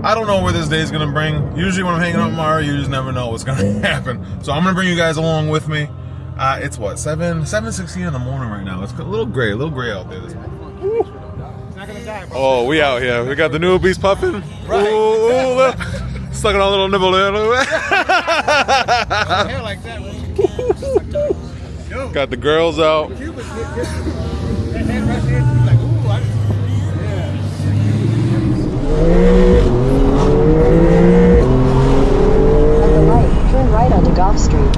I don't know where this day is going to bring. Usually when I'm hanging out with Mario, you just never know what's going to happen. So I'm going to bring you guys along with me. It's what, 7:16 in the morning right now. It's a little gray out there. Oh, we out here. We got the new beast puffing. Right. Ooh, sucking on a little nibble there. Hair like that, right? Got the girls out. Turn right onto Golf Street.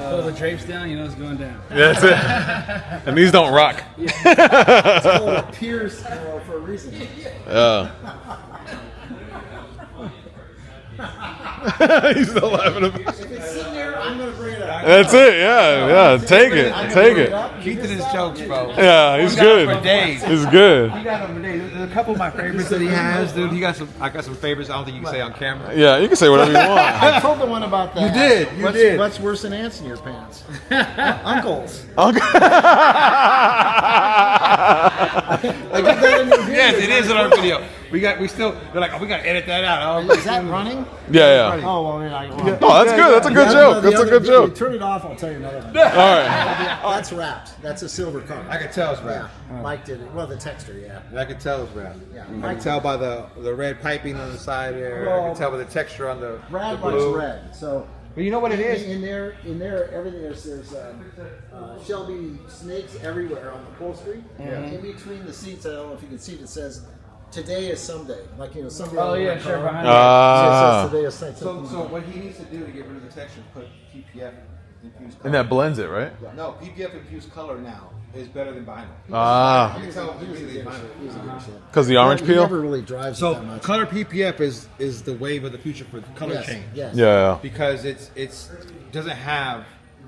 Pull the drapes down, you know it's going down. Yeah, that's it. And these don't rock. It's called a Pierce for a reason. Yeah. He's still laughing at me. If it's sitting there, I'm going to bring it up. That's it, yeah. Take it. Keith and his jokes, bro. Yeah, he's good. For days. He's good. He got them for days. There's a couple of my favorites that he has, dude. I got some favorites. I don't think you can say on camera. Yeah, you can say whatever you want. I told the one about that. You did. What's worse than ants in your pants? Uncles. Yes, it is in our video. They're like, oh, we got to edit that out. Is that running? Yeah. Oh, well, then I Oh, that's good. That's a good joke. That's a good joke. Turn it off, I'll tell you another one. All right. That's wrapped. That's a silver car. I can tell it's rap. Yeah, Mike did it. Well, the texter, yeah. I can tell it's rap. Yeah. I can tell by the red piping on the side there. I can tell by the texture on the Brad the likes blue. red, so. But you know what it is? In there, everything there's Shelby snakes everywhere on the upholstery. In between the seats, I don't know if you can see it. It says, "Today is someday." Like someday. Oh yeah, sure. Behind it says, "Today is someday." So what he needs to do to get rid of the texture is put PPF infused color. And that blends it, right? No, PPF infused color now is better than vinyl. Ah. I can tell immediately it's vinyl. Because the orange He peel? never really drives it So that much. color PPF is the wave of the future for color change. Yes. Yeah. Because it's doesn't have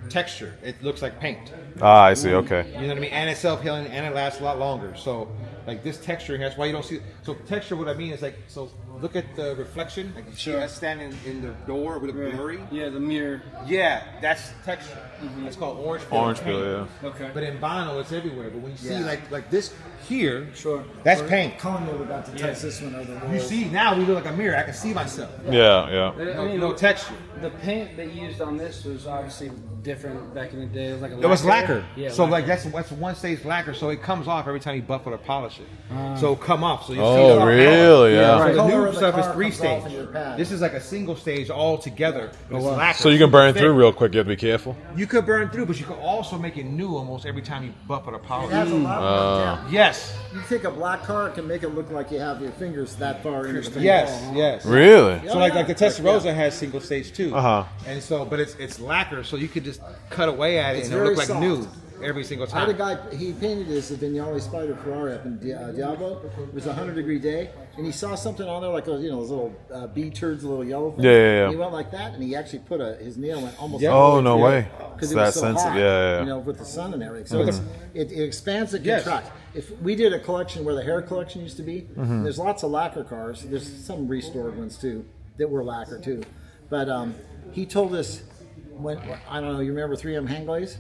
texture. It looks like paint. Ah, I see. Okay. You know what I mean? And it's self-healing and it lasts a lot longer. So like this texture, that's why you don't see. So texture, what I mean is like, so look at the reflection. Like you see us standing in the door with a blurry. Yeah, the mirror. Yeah, that's texture. That's called orange peel. Orange peel, yeah. Okay. But in vinyl, it's everywhere. But when you see Yeah. like this here, Sure. that's paint. Colin never got to test this one over the You see now we look like a mirror. I can see myself. Yeah. No texture. The paint they used on this was obviously different back in the day. It was like a It was lacquer. Yeah. So lacquer. like that's one stage lacquer. So it comes off every time you buff it or polish it. So it'll come off. So you see Oh, it. really? Yeah. So the Color new of the stuff is car 3 comes off stage. in your pad. This is like a single stage all together. It's lacquer. So you can burn Thick. through real quick. You have to be careful. You could burn through, but you could also make it new almost every time you buff it or It polish has it. a lot of depth. Yes. You take a black car, it can make it look like you have your fingers that far into the paint. Yes. Really? So like the Testarossa has single stage too. Uh-huh. And so, but it's lacquer, so you could just cut away at it It's and it'll look like very new soft. every single I had a time. guy, he painted this, the Vignale Spider Ferrari up in Diablo. It was a 100-degree day, and he saw something on there like those, those little bee turds, the little yellow thing. Yeah. And he went like that, and he actually put his nail went almost. Yeah. Oh, no way. Because It's it was that so sensitive. hot, Yeah. with the sun and everything. So it expands and Yes. contracts. If we did a collection where the hair collection used to be, Mm-hmm. there's lots of lacquer cars. There's some restored ones too that were lacquer too. But he told us when I don't know. You remember 3M hang glaze?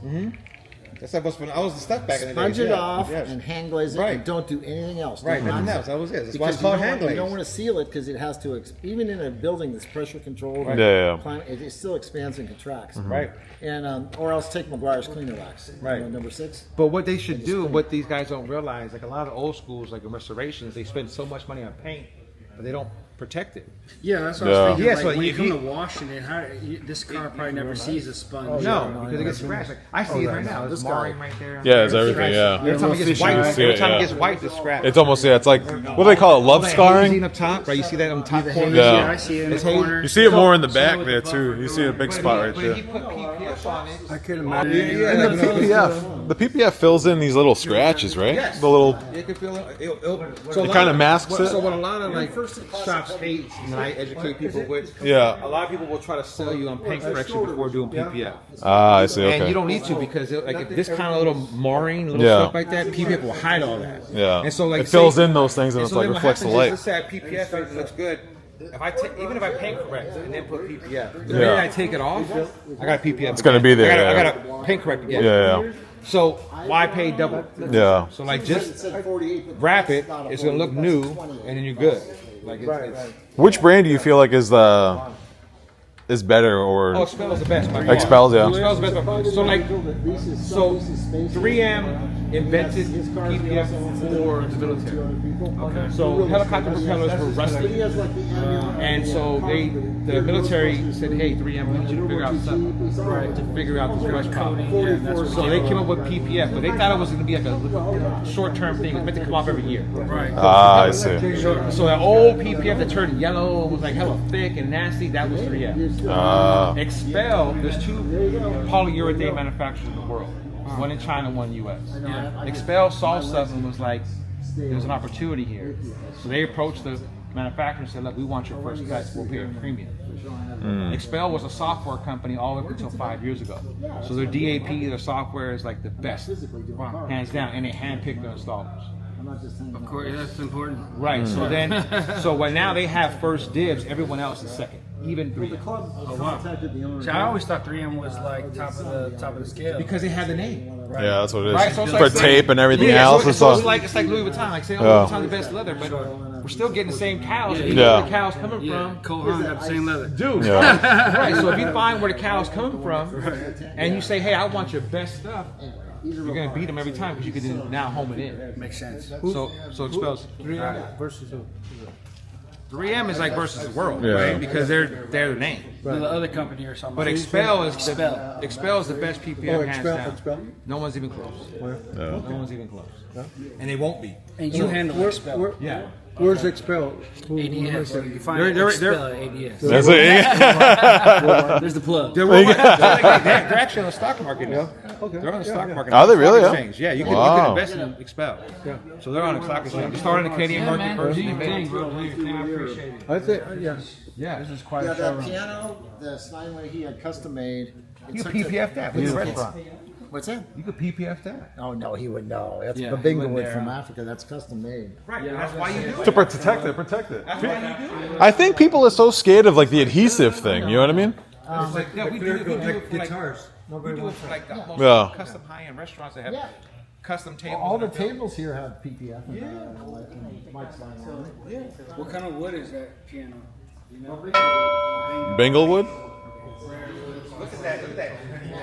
That stuff was fun. I was the stuff back in the day. Sponge it off Yes. and hang glaze it, Right. and don't do anything else. Right, Do nothing not- else. That was it. That's why Because it's called you don't hand want- You don't glaze. want to seal it because it has to, even in a building that's pressure controlled, Yeah. climate, it still expands and contracts. Right. And or else take McGuire's cleaner wax. Right. Number 6. But what they should do, what these guys don't realize, like a lot of old schools, like in restorations, they spend so much money on paint, but they don't protect it. Yeah, that's what I Yeah. was thinking. Yeah, like, so when you if come you- to washing it, this car probably never sees a sponge. No, because it gets scratched. Like, I see it right now. There's This marring guy. right there. Yeah, it's everything, yeah. Every time it gets white, See every it, time yeah. it gets white, it's scratched. It's almost, it's like, what do they call it? Love Hazing scarring? up top, right? You see that on top corner? Yeah. Yeah, I see it in the It's hazy. corner. You see it more in the So back with there, the too. buffer You see a big going- spot right But there. if you put PPF on it, I could imagine. And the PPF fills in these little scratches, right? Yes. The little, it can feel it. It kinda masks it? So what a lot of like shops hate when I educate people with. Yeah. A lot of people will try to sell you on paint correction before doing PPF. Ah, I see. Okay. And you don't need to because like if this kind of little marring, little Yeah. stuff like that, PPF will hide all that. Yeah. And so like it fills in those things and it's so like then what reflects the happens is, light. let's say I PPF and it looks good. If I even if I paint correct and then put PPF, the Yeah. minute I take it off, I got to PPF. It's gonna be there, I yeah. got to paint correct again. Yeah, yeah. So why pay double? Yeah. So like just wrap it. It's gonna look new, and then you're good. Like it's Which brand do you feel like is better or oh, Expel's the best. By far. Expel's, yeah. Expel's the best. By far. So like, so 3M invented PPF for the military. Okay. So helicopter propellers were rusty, and so the military said, "Hey, 3M, we need you to figure out something to figure out this rust problem." So they came up with PPF, but they thought it was going to be like a short-term thing. It was meant to come off every year. Right. Ah, I see. So that old PPF that turned yellow was like hella thick and nasty. That was 3M. Expel, there's 2 polyurethane manufacturers in the world. One in China, one U.S. Expel saw something and was like, there's an opportunity here. So they approached the manufacturer and said, look, we want your first cut. We'll pay a premium. Expel was a software company all the way up until 5 years ago. So their DAP, their software is like the best, hands down, and they handpick their installers. Of course, that's important. Right. So then, when now they have first dibs, everyone else is second, even 3M. Oh wow! See, I always thought 3M was like top of the scale Because they have the name. Yeah, that's what it is. Right, so it's For like tape and everything Yeah, else. so it's it's like Louis Vuitton. Like say, oh, Louis Vuitton's the best leather, but we're still getting the same cows. If you know where the cow's coming from, Cole Haan got the same leather. dude. Yeah. Right. So if you find where the cow's coming from, and you say, hey, I want your best stuff, you're gonna beat them every time because you can now home it in. Makes sense. So Expel's 3M versus who? 3M is like versus the world, Yeah. right? Because they're the name. The other company or something. But Expel is Expel. Expel is the best PPF hands down. Expel? No one's even close. No one's even close. And they won't be. And you handle Expel. Yeah. Where's Expel? ADS. You can find They're- Expel at ADS. That's it. There's the plug. They're actually on the stock market now. Okay. They're on the stock market. Are they really? Stock Yeah. exchange. Yeah, you Wow. can invest in Expel. So they're on the stock exchange. They started in the Canadian market first. Do and your they thing, made bro. Do your thing. I appreciate it. I think, yeah. Yeah. This is quite Yeah, a show. that piano, the Steinway he had custom made. You could PPF that with the restaurant. What's that? You could PPF that. Oh no, he would know. That's Yeah, the he bingo wouldn't wood dare, from huh? Africa. That's custom made. Right. That's why you do it. To protect it. That's why you do it. I think people are so scared of like the adhesive thing. You know what I mean? It's like, yeah, we do it for like, guitars. we do it for like the most Yeah. custom high-end restaurants that have Yeah. custom tables. All the and everything. tables here have PPF. Like Mike's Steinway. What kind of wood is that piano? You know? Binglewood? Look at that. Look at that.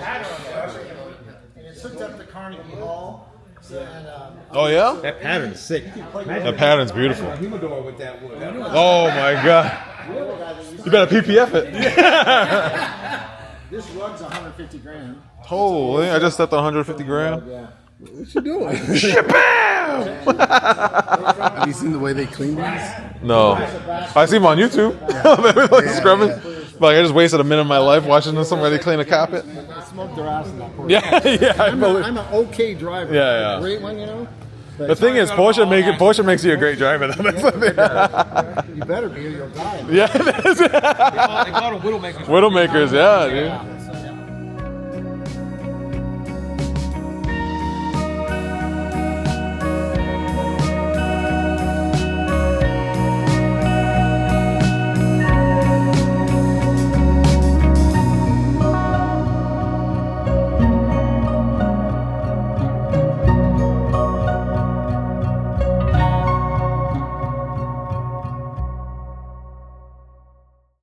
Pattern on that. And it's hooked up to Carnegie Hall. And, Oh yeah? That pattern is sick. That pattern's beautiful. Humidor with that wood. Oh my god. You better PPF it. this rug's 150 grand. Holy, I just stepped on 150 grand. Yeah. What you doing? Shabam! Have you seen the way they clean these? No. I see him on YouTube. Like scrubbing. Like I just wasted a minute of my life watching somebody clean a carpet. Smoked their ass in that Porsche. Yeah, I believe. I'm an okay driver. Yeah, yeah. Great one, you know. The thing is, Porsche makes you a great driver. Though. That's the thing. You better be or you'll die. Yeah, that's it. They call them Widowmakers. Widowmakers, yeah, dude.